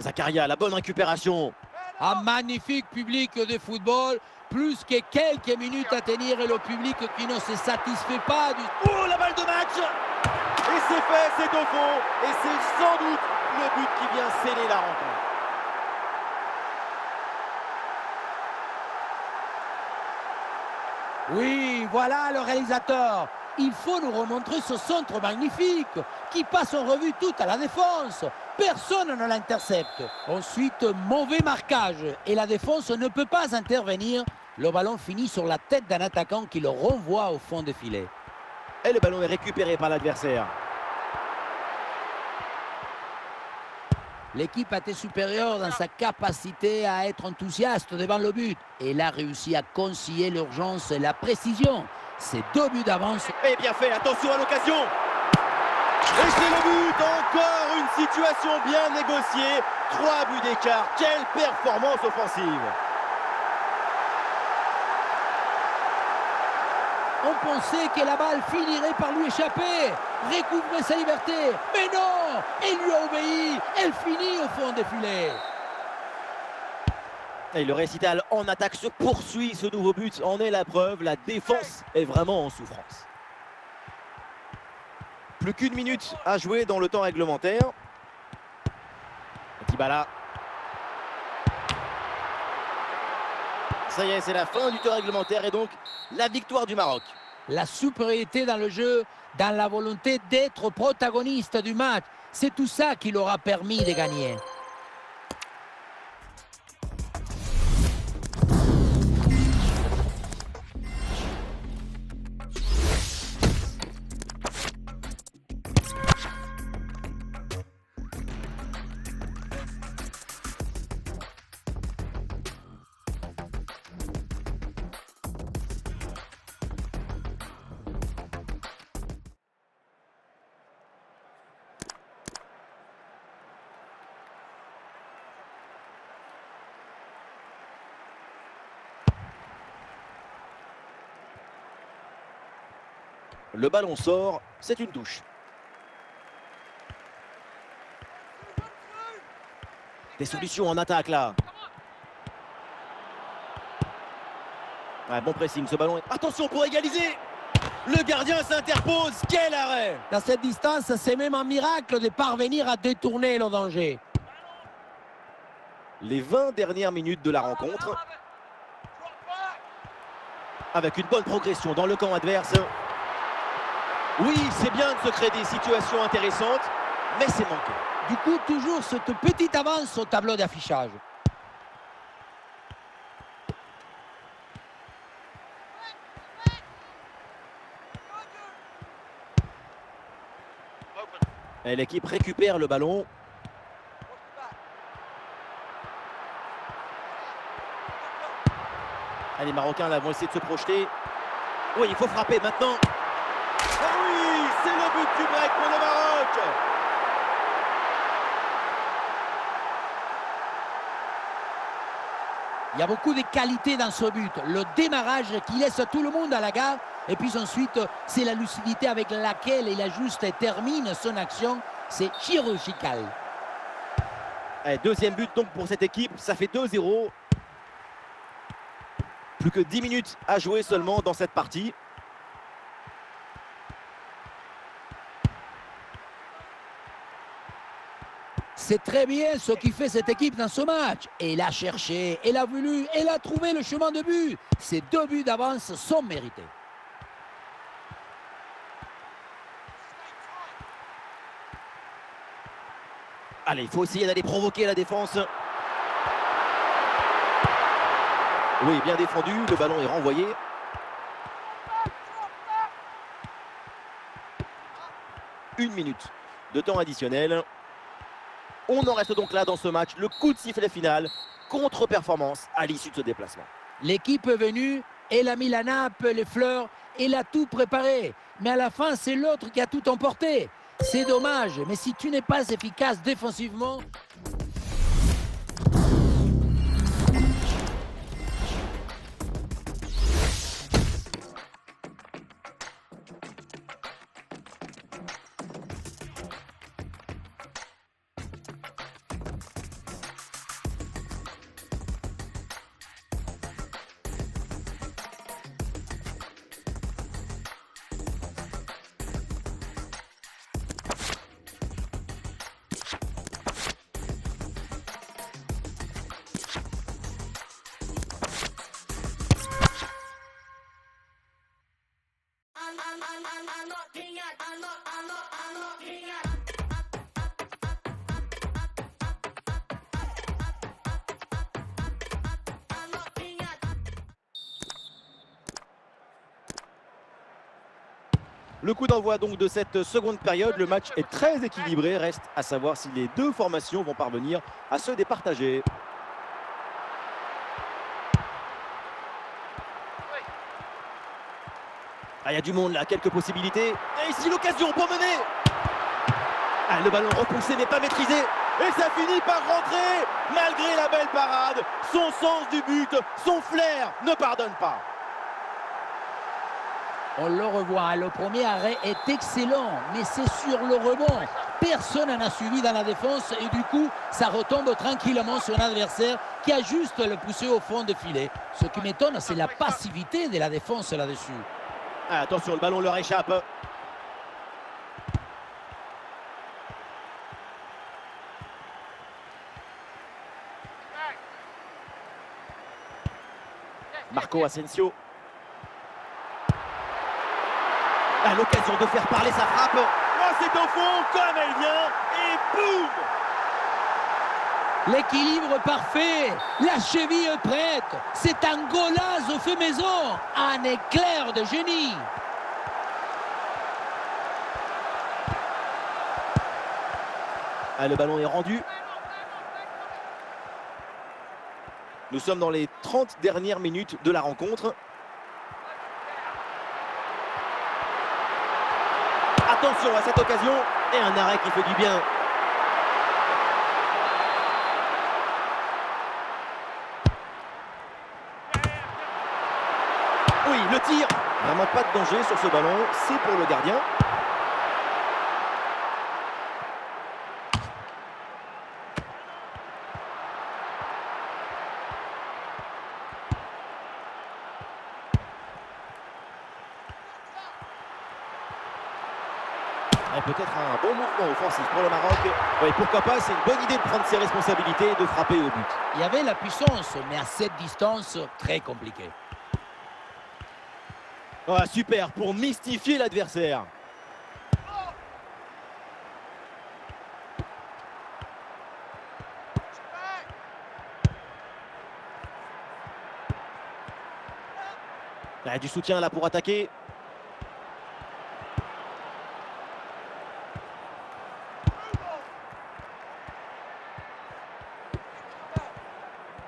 Zakaria, la bonne récupération. Un magnifique public de football, plus que quelques minutes à tenir et le public qui ne se satisfait pas du... Oh, la balle de match. Et c'est fait, c'est au fond. Et c'est sans doute le but qui vient sceller la rencontre. Oui, voilà le réalisateur. Il faut nous remontrer ce centre magnifique qui passe en revue toute à la défense. Personne ne l'intercepte. Ensuite, mauvais marquage et la défense ne peut pas intervenir. Le ballon finit sur la tête d'un attaquant qui le renvoie au fond des filets. Et le ballon est récupéré par l'adversaire. L'équipe a été supérieure dans sa capacité à être enthousiaste devant le but. Et elle a réussi à concilier l'urgence et la précision. C'est 2 buts d'avance. Et bien fait, attention à l'occasion. Et c'est le but, encore une situation bien négociée. 3 buts d'écart, quelle performance offensive. On pensait que la balle finirait par lui échapper, recouvrer sa liberté. Mais non, elle lui a obéi, elle finit au fond des filets. Et le récital en attaque se poursuit, ce nouveau but en est la preuve. La défense est vraiment en souffrance. Plus qu'1 minute à jouer dans le temps réglementaire. Dybala. Ça y est, c'est la fin du temps réglementaire et donc la victoire du Maroc. La supériorité dans le jeu, dans la volonté d'être protagoniste du match, c'est tout ça qui leur a permis de gagner. Le ballon sort, c'est une touche. Des solutions en attaque là. Ouais, bon pressing, ce ballon. Attention pour égaliser. Le gardien s'interpose, quel arrêt. Dans cette distance, c'est même un miracle de parvenir à détourner le danger. Les 20 dernières minutes de la rencontre. Avec une bonne progression dans le camp adverse. Oui, c'est bien de se créer des situations intéressantes, mais c'est manqué. Du coup, toujours cette petite avance au tableau d'affichage. Et l'équipe récupère le ballon. Et les Marocains là vont essayer de se projeter. Oui, il faut frapper maintenant. Ah oui, c'est le but du break pour le Maroc. Il y a beaucoup de qualité dans ce but. Le démarrage qui laisse tout le monde à la gare. Et puis ensuite, c'est la lucidité avec laquelle il ajuste et termine son action. C'est chirurgical. Et deuxième but donc pour cette équipe. Ça fait 2-0. Plus que 10 minutes à jouer seulement dans cette partie. C'est très bien ce qui fait cette équipe dans ce match. Elle a cherché, elle a voulu, elle a trouvé le chemin de but. Ces 2 buts d'avance sont mérités. Allez, il faut essayer d'aller provoquer la défense. Oui, bien défendu, le ballon est renvoyé. Une minute de temps additionnel. On en reste donc là dans ce match. Le coup de sifflet final, contre-performance à l'issue de ce déplacement. L'équipe est venue, elle a mis la nappe, les fleurs, elle a tout préparé. Mais à la fin, c'est l'autre qui a tout emporté. C'est dommage, mais si tu n'es pas efficace défensivement... Le coup d'envoi donc de cette seconde période, le match est très équilibré, reste à savoir si les deux formations vont parvenir à se départager. Ah, il y a du monde là, quelques possibilités. Et ici l'occasion pour mener. Ah, le ballon repoussé mais pas maîtrisé. Et ça finit par rentrer. Malgré la belle parade, son sens du but, son flair ne pardonne pas. On le revoit, le premier arrêt est excellent, mais c'est sur le rebond. Personne n'en a suivi dans la défense et du coup, ça retombe tranquillement sur un adversaire qui a juste le poussé au fond de filet. Ce qui m'étonne, c'est la passivité de la défense là-dessus. Ah, attention, le ballon leur échappe. Marco Asensio. Ah, l'occasion de faire parler sa frappe. Oh, c'est au fond, comme elle vient. Et boum! L'équilibre parfait, la cheville prête. C'est un golazo fait maison, un éclair de génie. Ah, le ballon est rendu. Nous sommes dans les 30 dernières minutes de la rencontre. Attention à cette occasion. Et un arrêt qui fait du bien. Oui, le tir. Vraiment pas de danger sur ce ballon. C'est pour le gardien. Et peut-être un bon mouvement offensif pour le Maroc. Oui, pourquoi pas, c'est une bonne idée de prendre ses responsabilités et de frapper au but. Il y avait la puissance, mais à cette distance, très compliqué. Ah, super, pour mystifier l'adversaire. Ah, du soutien là pour attaquer.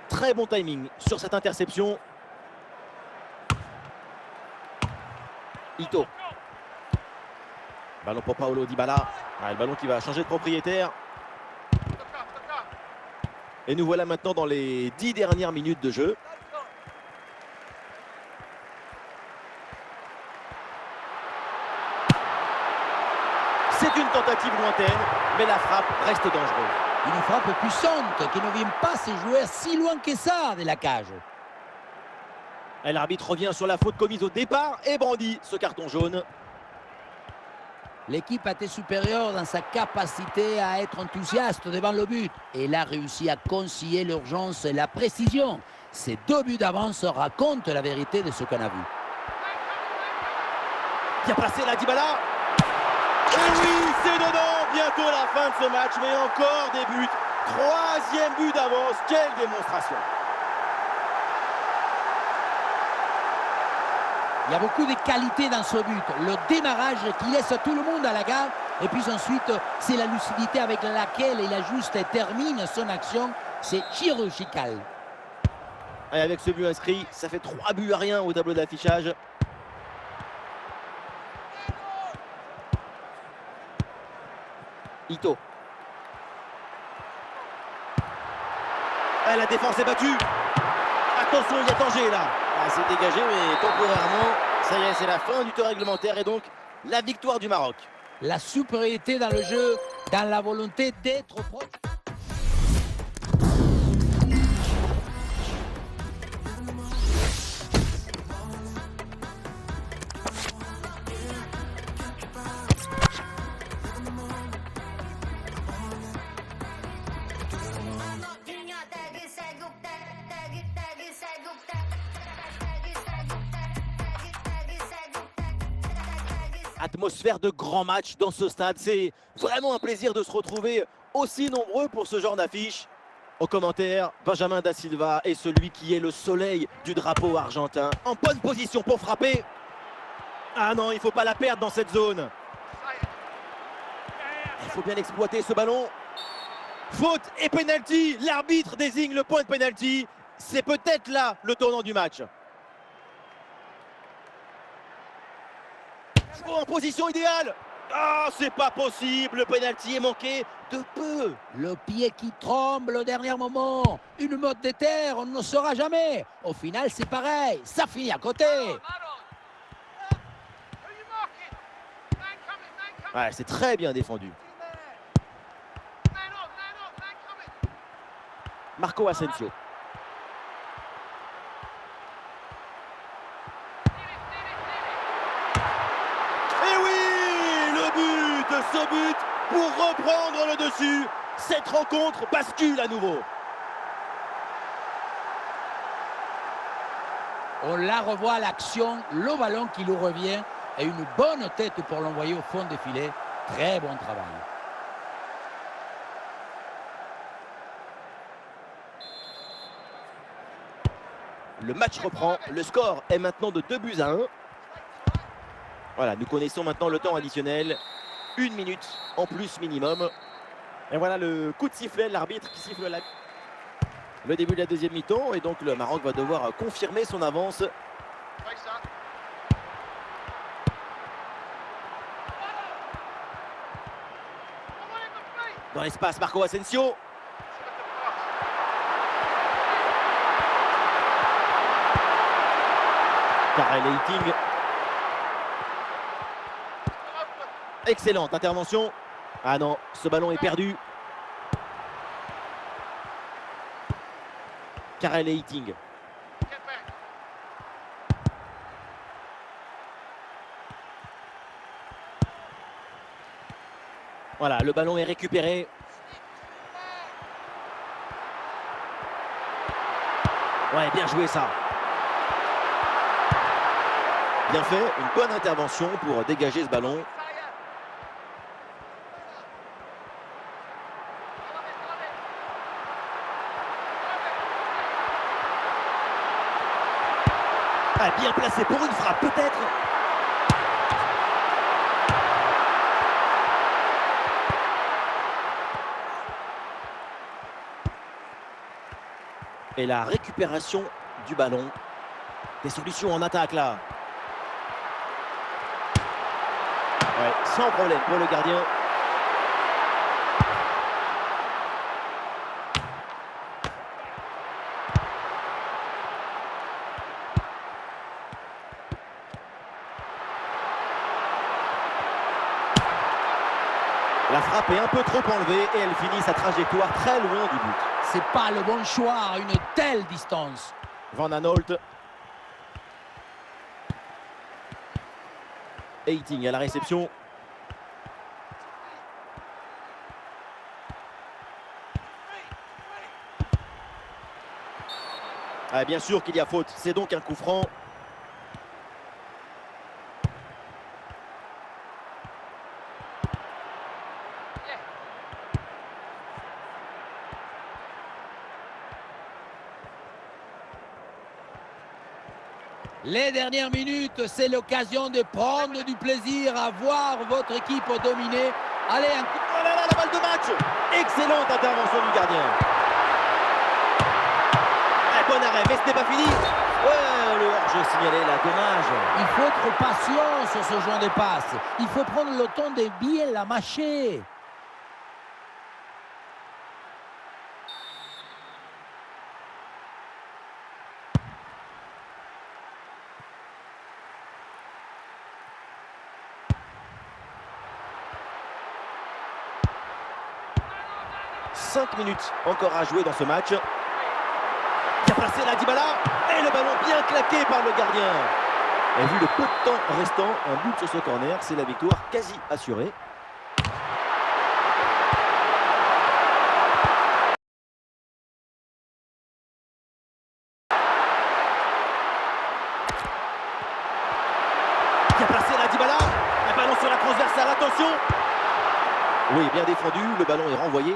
Très bon timing sur cette interception. Ito. Ballon pour Paulo Dybala. Ah, le ballon qui va changer de propriétaire. Et nous voilà maintenant dans les 10 dernières minutes de jeu. C'est une tentative lointaine, mais la frappe reste dangereuse. Une frappe puissante qui ne vient pas se jouer si loin que ça de la cage. Et l'arbitre revient sur la faute commise au départ et brandit ce carton jaune. L'équipe a été supérieure dans sa capacité à être enthousiaste devant le but. Et elle a réussi à concilier l'urgence et la précision. Ces deux buts d'avance racontent la vérité de ce qu'on a vu. Bien placé là, Dybala. Et oui, c'est dedans. Bientôt la fin de ce match, mais encore des buts. Troisième but d'avance. Quelle démonstration! Il y a beaucoup de qualité dans ce but. Le démarrage qui laisse tout le monde à la gare. Et puis ensuite, c'est la lucidité avec laquelle il ajuste et termine son action. C'est chirurgical. Et avec ce but inscrit, ça fait 3 buts à rien au tableau d'affichage. Ito. Ah, la défense est battue. Attention, il y a danger là. Ah, c'est dégagé, mais temporairement, ça y est, c'est la fin du temps réglementaire et donc la victoire du Maroc. La supériorité dans le jeu, dans la volonté d'être proche. Atmosphère de grand match dans ce stade. C'est vraiment un plaisir de se retrouver aussi nombreux pour ce genre d'affiche. Au commentaire, Benjamin Da Silva est celui qui est le soleil du drapeau argentin. En bonne position pour frapper. Ah non, il ne faut pas la perdre dans cette zone. Il faut bien exploiter ce ballon. Faute et penalty. L'arbitre désigne le point de penalty. C'est peut-être là le tournant du match. En position idéale. Ah, c'est pas possible. Le penalty est manqué de peu. Le pied qui tremble au dernier moment. Une mode de terre, on ne le saura jamais. Au final, c'est pareil. Ça finit à côté. Ouais, c'est très bien défendu. Marco Asensio. Et oui, le but, ce but pour reprendre le dessus. Cette rencontre bascule à nouveau. On la revoit à l'action, le ballon qui lui revient et une bonne tête pour l'envoyer au fond des filets. Très bon travail. Le match reprend. Le score est maintenant de 2-1. Voilà, nous connaissons maintenant le temps additionnel. 1 minute en plus minimum. Et voilà le coup de sifflet, l'arbitre qui siffle le début de la deuxième mi-temps. Et donc le Maroc va devoir confirmer son avance. Dans l'espace, Marco Asensio. Karel Eiting. Excellente intervention. Ah non, ce ballon est perdu. Karel Eiting. Voilà, le ballon est récupéré. Ouais, bien joué ça. Bien fait, une bonne intervention pour dégager ce ballon. Ah, bien placé pour une frappe, peut-être. Et la récupération du ballon. Des solutions en attaque là. Ouais, sans problème pour le gardien. La frappe est un peu trop enlevée et elle finit sa trajectoire très loin du but. C'est pas le bon choix à une telle distance. Van Aanholt. Eiting à la réception. Ah, bien sûr qu'il y a faute, c'est donc un coup franc. Les dernières minutes, c'est l'occasion de prendre du plaisir à voir votre équipe dominer. Allez, un coup. Oh là là, la balle de match. Excellente intervention du gardien. Ah, bon arrêt, mais ce n'est pas fini. Ouais, le hors-jeu signalé là, dommage. Il faut être patient sur ce genre de passe. Il faut prendre le temps de bien la mâcher. Cinq minutes encore à jouer dans ce match. Bien placé là, Dybala. Et le ballon bien claqué par le gardien. Et vu le peu de temps restant, un but sur ce corner, c'est la victoire quasi assurée. Bien placé là, Dybala. Un ballon sur la transversale, attention. Oui, bien défendu, le ballon est renvoyé.